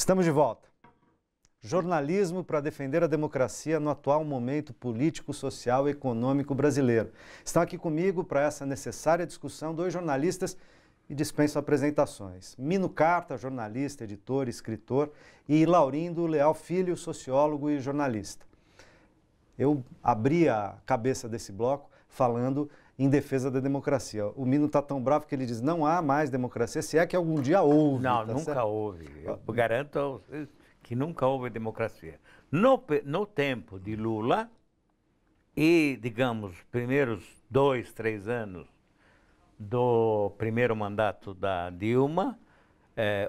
Estamos de volta. Jornalismo para defender a democracia no atual momento político, social e econômico brasileiro. Estão aqui comigo para essa necessária discussão dois jornalistas e dispenso apresentações. Mino Carta, jornalista, editor, escritor, e Laurindo Leal Filho, sociólogo e jornalista. Eu abri a cabeça desse bloco falando em defesa da democracia. O Mino está tão bravo que ele diz não há mais democracia, se é que algum dia houve. Não, tá nunca certo? houve. Eu garanto a vocês que nunca houve democracia. No tempo de Lula e, digamos, primeiros 2, 3 anos do primeiro mandato da Dilma,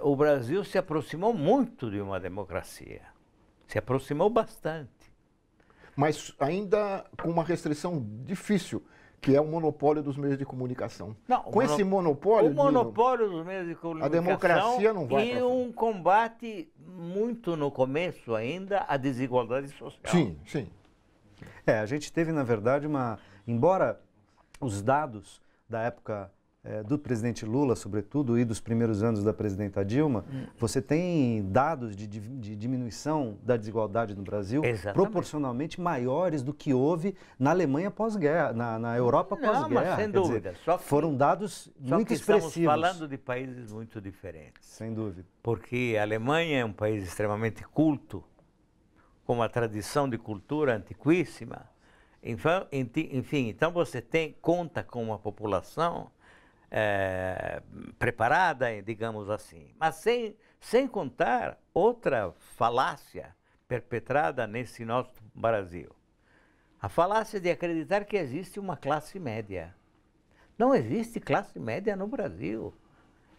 o Brasil se aproximou muito de uma democracia. Se aproximou bastante. Mas ainda com uma restrição difícil, que é o monopólio dos meios de comunicação. Não, com esse monopólio, o monopólio dos meios de comunicação, a democracia não vai e pra frente. um combate muito no começo ainda à desigualdade social. Sim, sim. A gente teve, na verdade, embora os dados da época do presidente Lula, sobretudo, e dos primeiros anos da presidenta Dilma, você tem dados de diminuição da desigualdade no Brasil proporcionalmente maiores do que houve na Alemanha pós-guerra, na Europa pós-guerra. Não, mas sem dúvida. Dizer, foram dados muito expressivos. Estamos falando de países muito diferentes. Sem dúvida. Porque a Alemanha é um país extremamente culto, com uma tradição de cultura antiquíssima. Enfim, então você conta com uma população preparada, digamos assim. Mas sem contar outra falácia perpetrada nesse nosso Brasil. A falácia de acreditar que existe uma classe média. Não existe classe média no Brasil.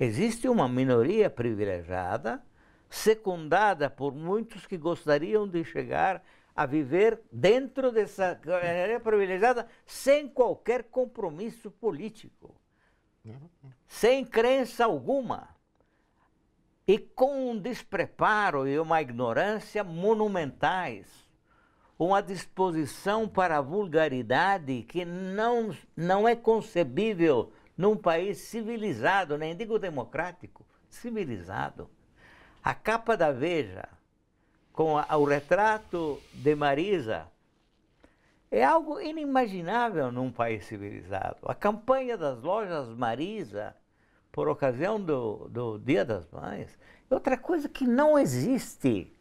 Existe uma minoria privilegiada, secundada por muitos que gostariam de chegar a viver dentro dessa minoria privilegiada sem qualquer compromisso político. Sem crença alguma e com um despreparo e uma ignorância monumentais, uma disposição para a vulgaridade que não é concebível num país civilizado, nem digo democrático, civilizado. A capa da Veja, com o retrato de Marisa, é algo inimaginável num país civilizado. A campanha das lojas Marisa, por ocasião do Dia das Mães, é outra coisa que não existe.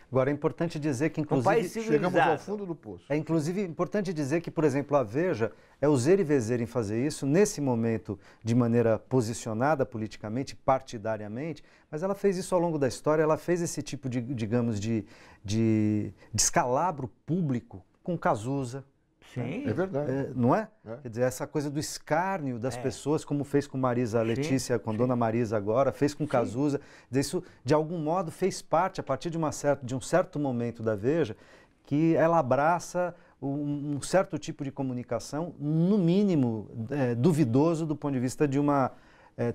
Agora, é importante dizer que, inclusive, um país civilizado. Chegamos ao fundo do poço. É, inclusive, importante dizer que, por exemplo, a Veja é user e vezer em fazer isso, nesse momento, de maneira posicionada politicamente, partidariamente, mas ela fez isso ao longo da história, ela fez esse tipo de, digamos, de descalabro público com Cazuza. Sim. É verdade. Não é? Quer dizer, essa coisa do escárnio das pessoas, como fez com Marisa Letícia, com Dona Marisa agora, fez com Cazuza. Isso, de algum modo, fez parte, a partir de um certo momento da Veja, que ela abraça um certo tipo de comunicação, no mínimo, duvidoso do ponto de vista de uma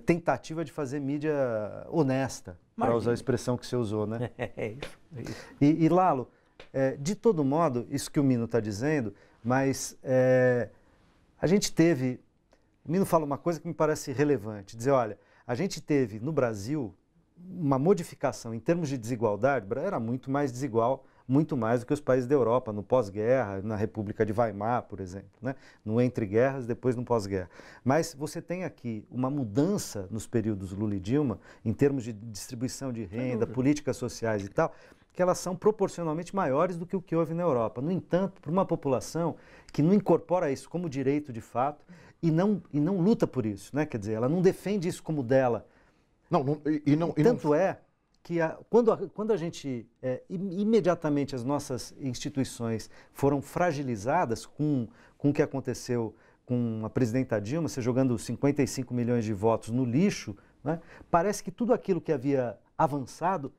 tentativa de fazer mídia honesta, para usar a expressão que você usou, né? É isso. E Lalo, de todo modo, isso que o Mino está dizendo, mas a gente teve... O Mino fala uma coisa que me parece relevante, dizer, olha, a gente teve no Brasil uma modificação em termos de desigualdade, era muito mais desigual, muito mais do que os países da Europa, no pós-guerra, na República de Weimar, por exemplo, né? No entre-guerras, depois no pós-guerra. Mas você tem aqui uma mudança nos períodos Lula e Dilma, em termos de distribuição de renda, políticas sociais e tal, que elas são proporcionalmente maiores do que o que houve na Europa. No entanto, para uma população que não incorpora isso como direito de fato e não luta por isso, né? Quer dizer, ela não defende isso como dela. Tanto é que quando a gente, imediatamente as nossas instituições foram fragilizadas com o que aconteceu com a presidenta Dilma, você jogando 55 milhões de votos no lixo, né? Parece que tudo aquilo que havia avançado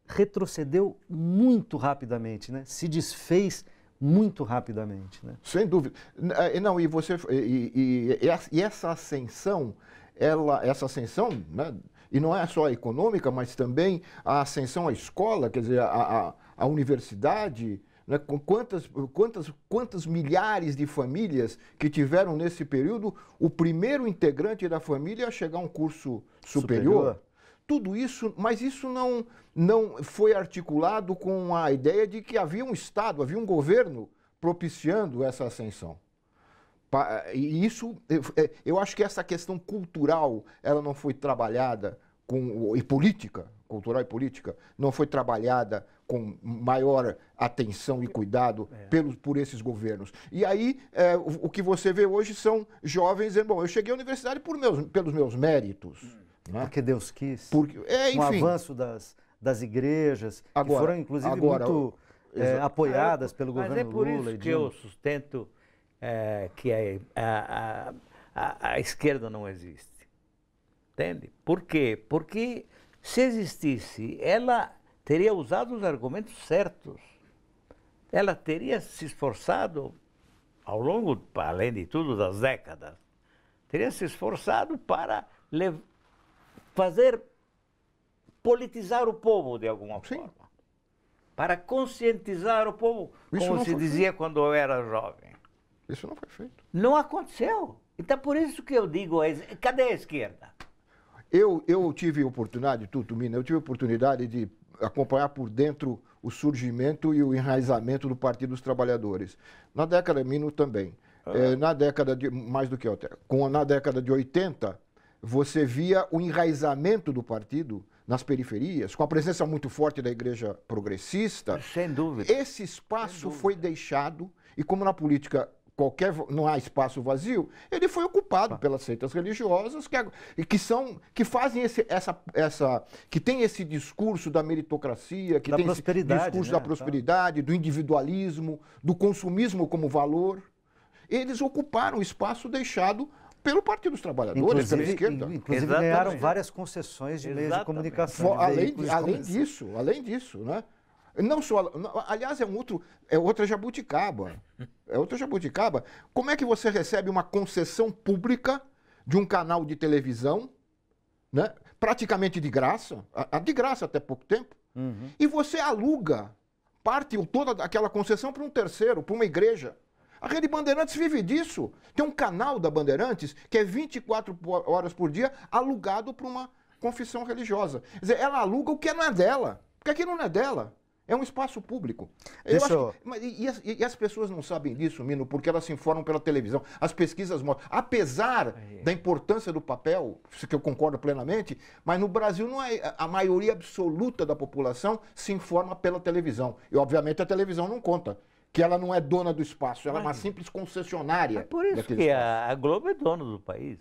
retrocedeu muito rapidamente, né? Se desfez muito rapidamente, né? Sem dúvida. Não, e essa ascensão, né? E não é só a econômica, mas também a ascensão à escola, quer dizer, a universidade, né? Com quantas milhares de famílias que tiveram nesse período o primeiro integrante da família a chegar a um curso superior. tudo isso, mas isso não foi articulado com a ideia de que havia um Estado, havia um governo propiciando essa ascensão. E isso, eu acho que essa questão cultural, ela não foi trabalhada e política, cultural e política, não foi trabalhada com maior atenção e cuidado por esses governos. E aí, o que você vê hoje são jovens dizendo, bom, eu cheguei à universidade pelos meus méritos. Né? Porque Deus quis. Enfim. Um avanço das igrejas, que foram, inclusive, muito apoiadas pelo governo Lula. Mas é por isso que eu sustento que a esquerda não existe. Entende? Por quê? Porque se existisse, ela teria usado os argumentos certos. Ela teria se esforçado, ao longo, além de tudo, das décadas, teria se esforçado para politizar o povo de alguma forma. Para conscientizar o povo, como se dizia quando eu era jovem. Isso não foi feito. Não aconteceu. Então, por isso que eu digo, cadê a esquerda? Eu tive oportunidade, Mina, eu tive oportunidade de acompanhar por dentro o surgimento e o enraizamento do Partido dos Trabalhadores. Na década, Mino também, na década de, mais do que eu até, na década de 80, você via o enraizamento do partido nas periferias, com a presença muito forte da igreja progressista. Sem dúvida. Esse espaço foi deixado, e como na política não há espaço vazio, ele foi ocupado pelas seitas religiosas que fazem que tem esse discurso da meritocracia, que tem esse discurso da prosperidade, do individualismo, do consumismo como valor. Eles ocuparam o espaço deixado pelo Partido dos Trabalhadores, pela esquerda. Inclusive ganharam várias concessões de meios de comunicação. Além disso, né? Não só, aliás, é outra jabuticaba. É outra jabuticaba. Como é que você recebe uma concessão pública de um canal de televisão, né, praticamente de graça até pouco tempo, e você aluga parte ou toda daquela concessão para um terceiro, para uma igreja? A Rede Bandeirantes vive disso. Tem um canal da Bandeirantes que é 24 horas por dia alugado para uma confissão religiosa. Quer dizer, ela aluga o que não é dela, porque aquilo não é dela. É um espaço público. E as pessoas não sabem disso, Mino, porque elas se informam pela televisão. As pesquisas mostram. Apesar da importância do papel, que eu concordo plenamente, mas no Brasil não é, a maioria absoluta da população se informa pela televisão. E, obviamente, a televisão não conta, que ela não é dona do espaço, ela é uma simples concessionária. É por isso que a Globo é dona do país.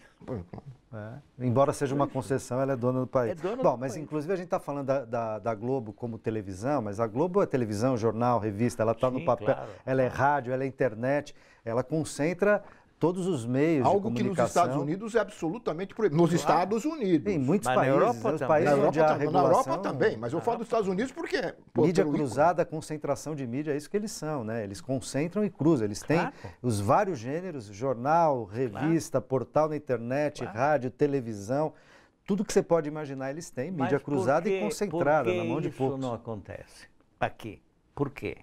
Embora seja uma concessão, ela é dona do país. Mas inclusive a gente está falando da Globo como televisão, mas a Globo é televisão, jornal, revista, ela está no papel, claro. Ela é rádio, ela é internet, ela concentra todos os meios de comunicação. Algo que nos Estados Unidos é absolutamente proibido. Nos Estados Unidos. Em muitos países. Na Europa também, mas eu falo dos Estados Unidos porque... Mídia cruzada, concentração de mídia, é isso que eles são, né? Eles concentram e cruzam. Eles têm os vários gêneros, jornal, revista, portal na internet, rádio, televisão. Tudo que você pode imaginar eles têm, mídia cruzada e concentrada na mão de poucos. Isso não acontece? Aqui. Por quê?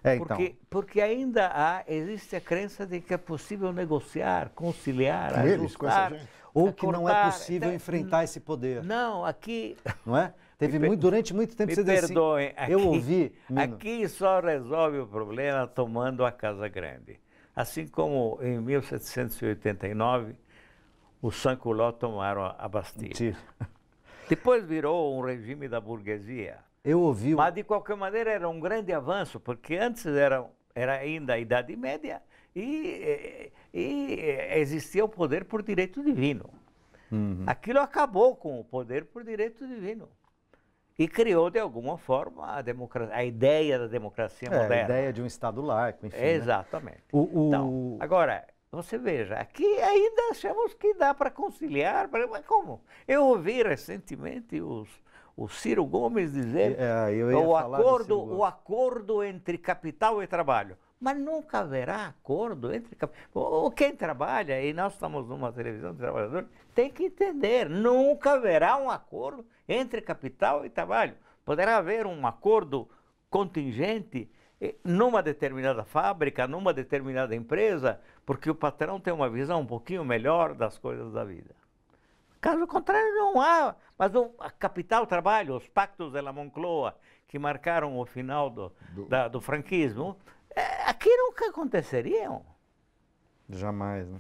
Então. Porque ainda existe a crença de que é possível negociar, conciliar, ajustar, ou que não é possível enfrentar esse poder. Não, aqui... Não é? Durante muito tempo me você disse perdoem, assim, eu ouvi... Aqui só resolve o problema tomando a Casa Grande. Assim como em 1789, os sans-culottes tomaram a Bastilha. Depois virou um regime da burguesia. Eu ouvi... Mas, de qualquer maneira, era um grande avanço, porque antes era ainda a Idade Média e existia o poder por direito divino. Aquilo acabou com o poder por direito divino. E criou, de alguma forma, a ideia da democracia moderna. A ideia de um Estado laico, enfim. Exatamente. Né? Então, agora, você veja, aqui ainda achamos que dá para conciliar, mas como? Eu ouvi recentemente o Ciro Gomes dizer o acordo entre capital e trabalho. Mas nunca haverá acordo entre capital. Quem trabalha, e nós estamos numa televisão de trabalhadores, tem que entender, nunca haverá um acordo entre capital e trabalho. Poderá haver um acordo contingente numa determinada fábrica, numa determinada empresa, porque o patrão tem uma visão um pouquinho melhor das coisas da vida. Caso contrário, não há. Mas a capital trabalho, os pactos de la Moncloa, que marcaram o final do franquismo, aqui nunca aconteceriam. Jamais, né?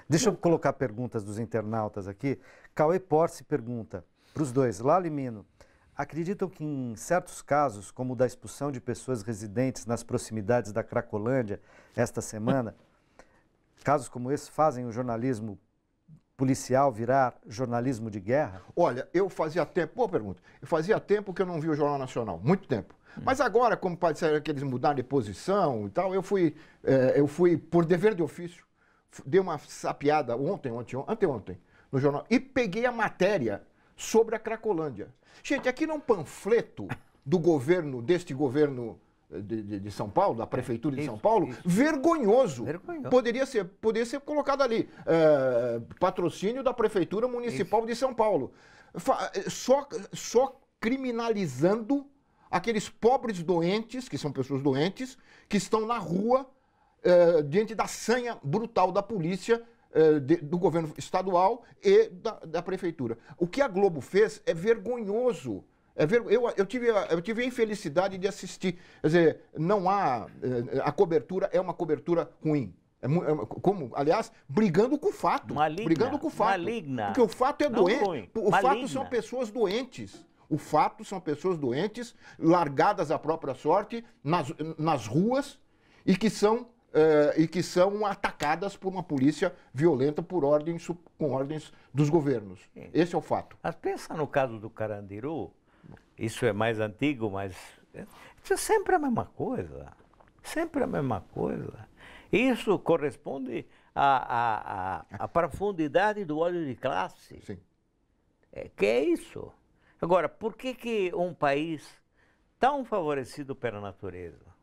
Deixa eu colocar perguntas dos internautas aqui. Cauê Porce pergunta para os dois, Lalo e Mino, acreditam que em certos casos, como o da expulsão de pessoas residentes nas proximidades da Cracolândia esta semana, casos como esse fazem o jornalismo policial virar jornalismo de guerra? Olha, eu fazia tempo, boa pergunta, eu fazia tempo que eu não via o Jornal Nacional, muito tempo. Mas agora, como pode ser que eles mudaram de posição e tal, eu fui por dever de ofício, dei uma sapeada anteontem, no jornal, e peguei a matéria sobre a Cracolândia. Gente, aqui não é um panfleto do governo, deste governo de São Paulo, da Prefeitura de São Paulo, vergonhoso. Poderia ser colocado ali, patrocínio da Prefeitura Municipal de São Paulo. Só criminalizando aqueles pobres doentes, que são pessoas doentes, que estão na rua diante da sanha brutal da polícia, do governo estadual e da prefeitura. O que a Globo fez é vergonhoso. Eu tive a infelicidade de assistir. Quer dizer, não há. A cobertura é uma cobertura ruim. Aliás, brigando com o fato. Maligna, brigando com o fato. Maligna. Porque o fato é doente. O Maligna. fato são pessoas doentes. O fato são pessoas doentes, largadas à própria sorte, nas ruas, e que são atacadas por uma polícia violenta com ordens dos governos. Esse é o fato. Mas pensa no caso do Carandiru, isso é mais antigo, mas isso é sempre a mesma coisa. Sempre a mesma coisa. Isso corresponde à profundidade do ódio de classe. Sim. Que é isso. Agora, por que um país tão favorecido pela natureza,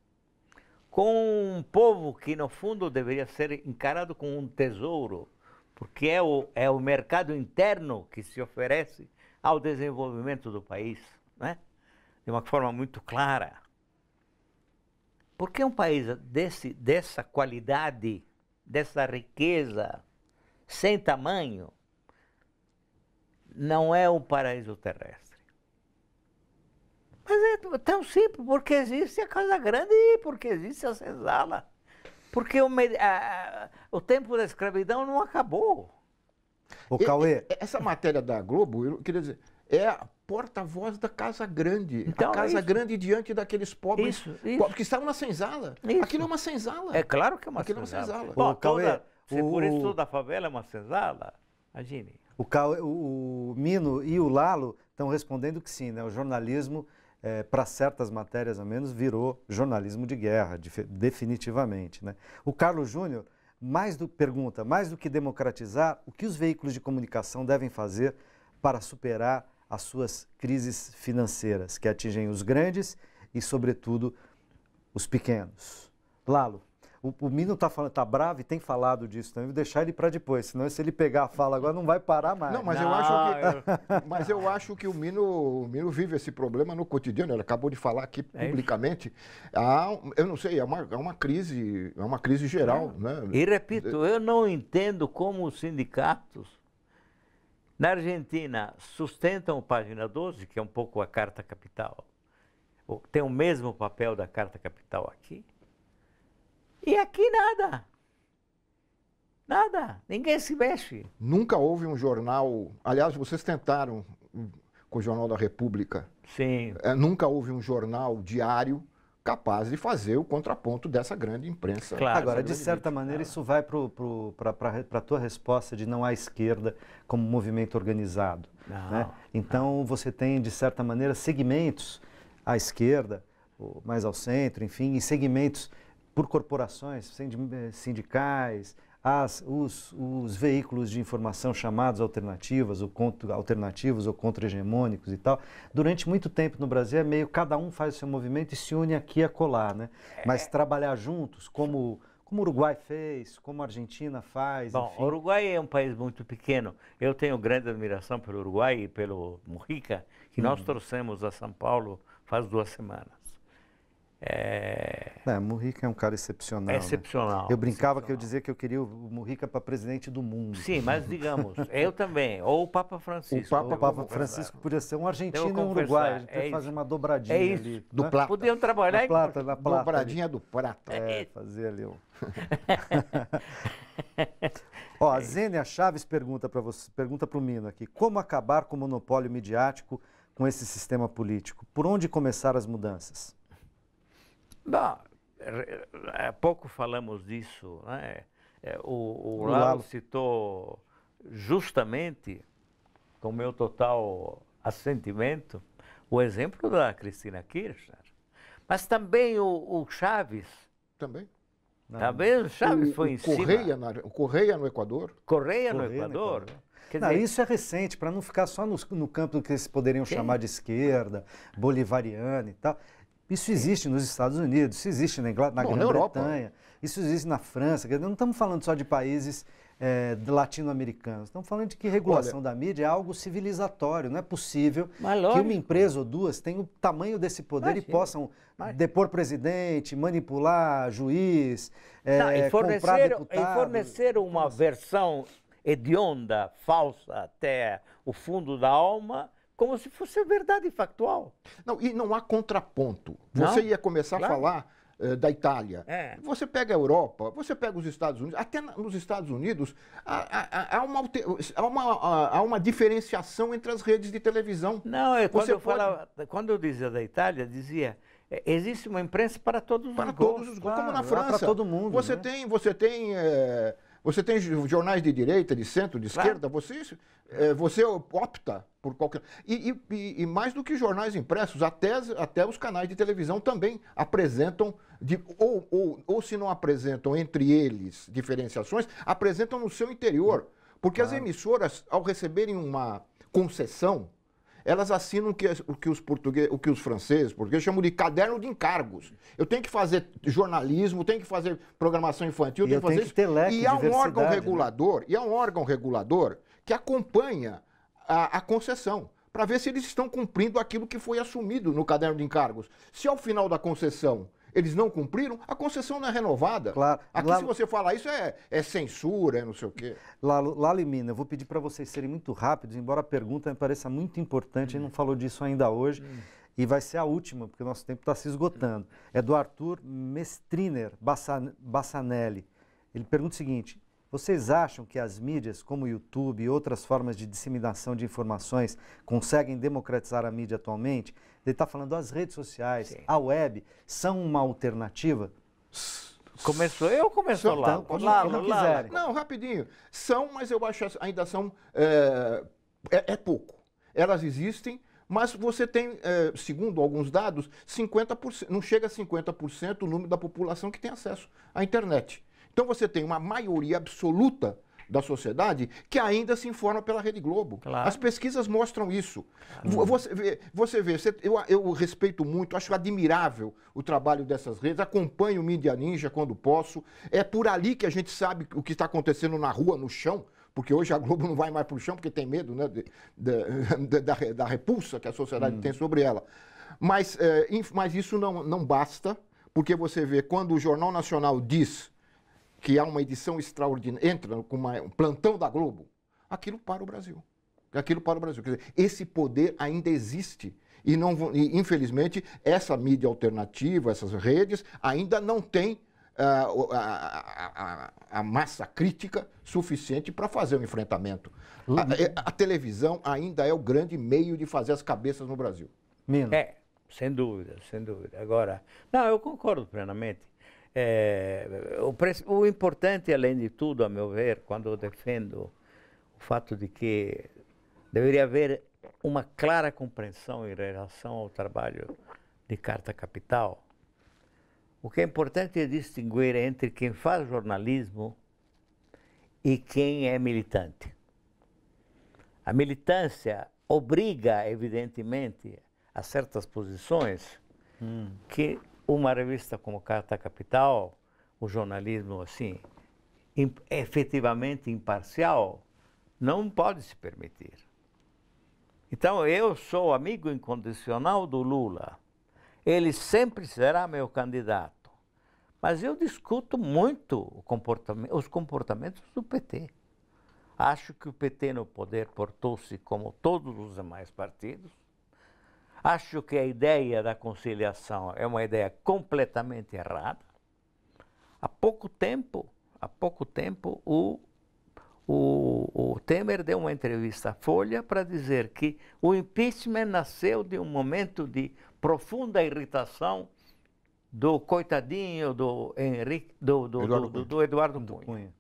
com um povo que, no fundo, deveria ser encarado como um tesouro, porque é o mercado interno que se oferece ao desenvolvimento do país, né? De uma forma muito clara. Por que um país dessa qualidade, dessa riqueza, sem tamanho, não é um paraíso terrestre? Mas é tão simples, porque existe a Casa Grande e porque existe a senzala. Porque o tempo da escravidão não acabou. Ô, Cauê. Essa matéria da Globo, eu queria dizer, é a porta-voz da Casa Grande. Então, a Casa Grande diante daqueles pobres que estavam na senzala. Isso. Aquilo é uma senzala. É claro que é uma Aquilo senzala. é uma senzala. Bom, Cauê, por isso toda a favela é uma senzala. Imagine. O Mino e o Lalo estão respondendo que sim, né? O jornalismo, para certas matérias ao menos, virou jornalismo de guerra, definitivamente, né? O Carlos Júnior pergunta, mais do que democratizar, o que os veículos de comunicação devem fazer para superar as suas crises financeiras, que atingem os grandes e, sobretudo, os pequenos? Lalo. O Mino tá bravo e tem falado disso também. Vou deixar ele para depois, senão se ele pegar a fala agora não vai parar mais. Não, mas eu acho que o Mino vive esse problema no cotidiano. Ele acabou de falar aqui publicamente. Eu não sei, é uma crise geral, né? E repito, eu não entendo como os sindicatos na Argentina sustentam o Página 12, que é um pouco a Carta Capital. Tem o mesmo papel da Carta Capital aqui. E aqui nada. Nada. Ninguém se mexe. Nunca houve um jornal... Aliás, vocês tentaram com o Jornal da República. Sim. Nunca houve um jornal diário capaz de fazer o contraponto dessa grande imprensa. Claro. Agora, de certa maneira, isso vai para a tua resposta de não há esquerda como movimento organizado. Não, né? Então, você tem, de certa maneira, segmentos à esquerda, mais ao centro, enfim, e segmentos por corporações sindicais, os veículos de informação chamados alternativos ou contra-hegemônicos e tal. Durante muito tempo no Brasil cada um faz o seu movimento e se une aqui e acolá, né? Mas trabalhar juntos, como o Uruguai fez, como a Argentina faz. Bom, enfim. o Uruguai é um país muito pequeno. Eu tenho grande admiração pelo Uruguai e pelo Mujica, que nós trouxemos a São Paulo faz 2 semanas. Mujica é um cara excepcional. É excepcional. Né? Eu brincava que eu dizia que eu queria o Mujica para presidente do mundo. Sim, mas digamos, eu também, ou o Papa Francisco. O Papa Francisco podia ser um argentino e um uruguaio. A gente tem que fazer uma dobradinha ali. Do né? Plata. Podiam trabalhar na plata dobradinha ali. Do Prata. Fazer ali um... Ó, a Zênia Chaves pergunta para o Mino aqui, como acabar com o monopólio midiático com esse sistema político? Por onde começar as mudanças? Bom, há pouco falamos disso, né? O Lalo citou justamente, com meu total assentimento, o exemplo da Cristina Kirchner. Mas também o Chaves. Também. Também o Chaves foi em cima. O Correia no Equador. Correia no Equador. Quer dizer, isso é recente, para não ficar só no campo que eles poderiam chamar de esquerda, bolivariana e tal. Isso existe nos Estados Unidos, isso existe na Grã-Bretanha, isso existe na França. Quer dizer, não estamos falando só de países latino-americanos, estamos falando de que regulação da mídia é algo civilizatório. Não é possível que uma empresa ou duas tenham o tamanho desse poder e possam depor presidente, manipular juiz, comprar deputado. E fornecer uma versão hedionda, falsa, até o fundo da alma, como se fosse verdade factual. Não, e não há contraponto. Você ia começar a falar da Itália. Você pega a Europa, você pega os Estados Unidos, até nos Estados Unidos há uma diferenciação entre as redes de televisão. Não, quando eu dizia da Itália, dizia, existe uma imprensa para todos os gostos. Como na França. Para todo mundo. Você tem jornais de direita, de centro, de esquerda, você opta por qualquer... E mais do que jornais impressos, até os canais de televisão também apresentam, ou se não apresentam entre eles diferenciações, apresentam no seu interior. Porque as emissoras, ao receberem uma concessão, elas assinam o que os franceses, portugueses, chamam de caderno de encargos. Eu tenho que fazer jornalismo, tenho que fazer programação infantil, tenho que fazer isso. E há um órgão regulador, que acompanha a concessão, para ver se eles estão cumprindo aquilo que foi assumido no caderno de encargos. Se ao final da concessão eles não cumpriram, a concessão não é renovada. Claro. Aqui, se você falar isso, é censura, é não sei o quê. Lalo e Mina, eu vou pedir para vocês serem muito rápidos, embora a pergunta me pareça muito importante, a gente não falou disso ainda hoje, e vai ser a última, porque o nosso tempo está se esgotando. É do Arthur Mestriner Bassanelli. Ele pergunta o seguinte: vocês acham que as mídias, como o YouTube e outras formas de disseminação de informações, conseguem democratizar a mídia atualmente? Ele está falando das redes sociais, a web, são uma alternativa? Começou eu ou começou lá? Então, como quiserem. Não, rapidinho. São, mas eu acho que ainda são... É pouco. Elas existem, mas você tem, segundo alguns dados, 50%, não chega a 50% o número da população que tem acesso à internet. Então você tem uma maioria absoluta da sociedade que ainda se informa pela Rede Globo. Claro. As pesquisas mostram isso. Você vê, eu respeito muito, acho admirável o trabalho dessas redes, acompanho o Mídia Ninja quando posso. É por ali que a gente sabe o que está acontecendo na rua, no chão, porque hoje a Globo não vai mais para o chão porque tem medo, né, da repulsa que a sociedade tem sobre ela. Mas isso não basta, porque você vê quando o Jornal Nacional diz que há uma edição extraordinária, entra com um plantão da Globo, aquilo para o Brasil. Aquilo para o Brasil. Quer dizer, esse poder ainda existe. E, infelizmente, essa mídia alternativa, essas redes, ainda não tem a massa crítica suficiente para fazer o enfrentamento. A televisão ainda é o grande meio de fazer as cabeças no Brasil. Mino. Sem dúvida, sem dúvida. Agora, não, eu concordo plenamente. O importante, além de tudo, a meu ver, quando eu defendo o fato de que deveria haver uma clara compreensão em relação ao trabalho de Carta Capital, o que é importante é distinguir entre quem faz jornalismo e quem é militante. A militância obriga, evidentemente, a certas posições que uma revista como Carta Capital, o jornalismo assim, efetivamente imparcial, não pode se permitir. Então, eu sou amigo incondicional do Lula. ele sempre será meu candidato. Mas eu discuto muito os comportamentos do PT. Acho que o PT no poder portou-se como todos os demais partidos. Acho que a ideia da conciliação é uma ideia completamente errada. Há pouco tempo, o Temer deu uma entrevista à Folha para dizer que o impeachment nasceu de um momento de profunda irritação do coitadinho do Eduardo Cunha.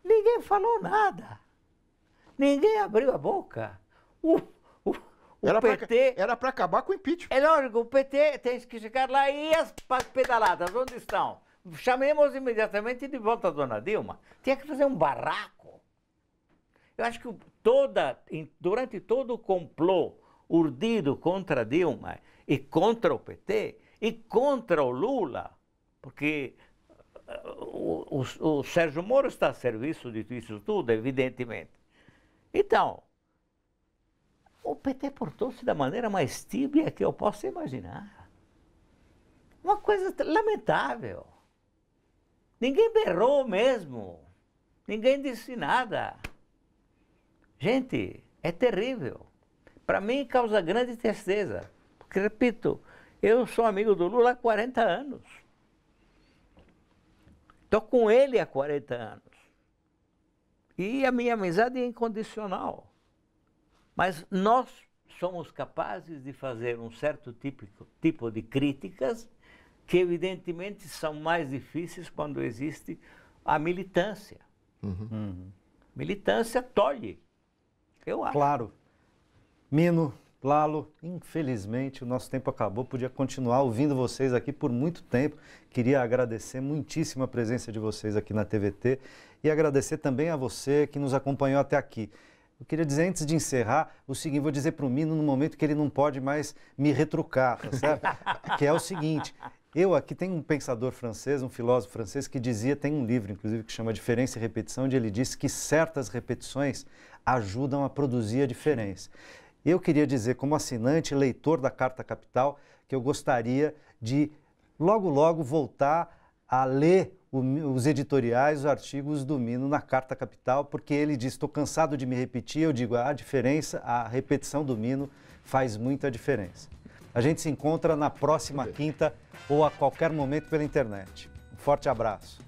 Ninguém falou nada. Ninguém abriu a boca. O PT... Era para acabar com o impeachment. É lógico, o PT tem que chegar lá e as pedaladas, onde estão? Chamemos imediatamente de volta a dona Dilma. Tinha que fazer um barraco. Eu acho que durante todo o complô urdido contra Dilma e contra o PT e contra o Lula, porque o Sérgio Moro está a serviço de isso tudo, evidentemente. Então, o PT portou-se da maneira mais tíbia que eu possa imaginar. Uma coisa lamentável. Ninguém berrou mesmo. Ninguém disse nada. Gente, é terrível. Para mim causa grande tristeza. Porque, repito, eu sou amigo do Lula há 40 anos. Estou com ele há 40 anos. E a minha amizade é incondicional. Mas nós somos capazes de fazer um certo tipo de críticas que, evidentemente, são mais difíceis quando existe a militância. Militância tolhe, eu acho. Claro. Mino, Lalo, infelizmente o nosso tempo acabou. Podia continuar ouvindo vocês aqui por muito tempo. Queria agradecer muitíssimo a presença de vocês aqui na TVT e agradecer também a você que nos acompanhou até aqui. Eu queria dizer, antes de encerrar, o seguinte, vou dizer para o Mino no momento que ele não pode mais me retrucar, tá certo? Que é o seguinte, eu aqui tenho um pensador francês, um filósofo francês que dizia, tem um livro inclusive que chama Diferença e Repetição, onde ele diz que certas repetições ajudam a produzir a diferença. Eu queria dizer, como assinante, leitor da Carta Capital, que eu gostaria de logo, logo voltar a ler os editoriais, os artigos do Mino na Carta Capital, porque ele diz, estou cansado de me repetir, eu digo, a diferença, a repetição do Mino faz muita diferença. A gente se encontra na próxima quinta ou a qualquer momento pela internet. Um forte abraço.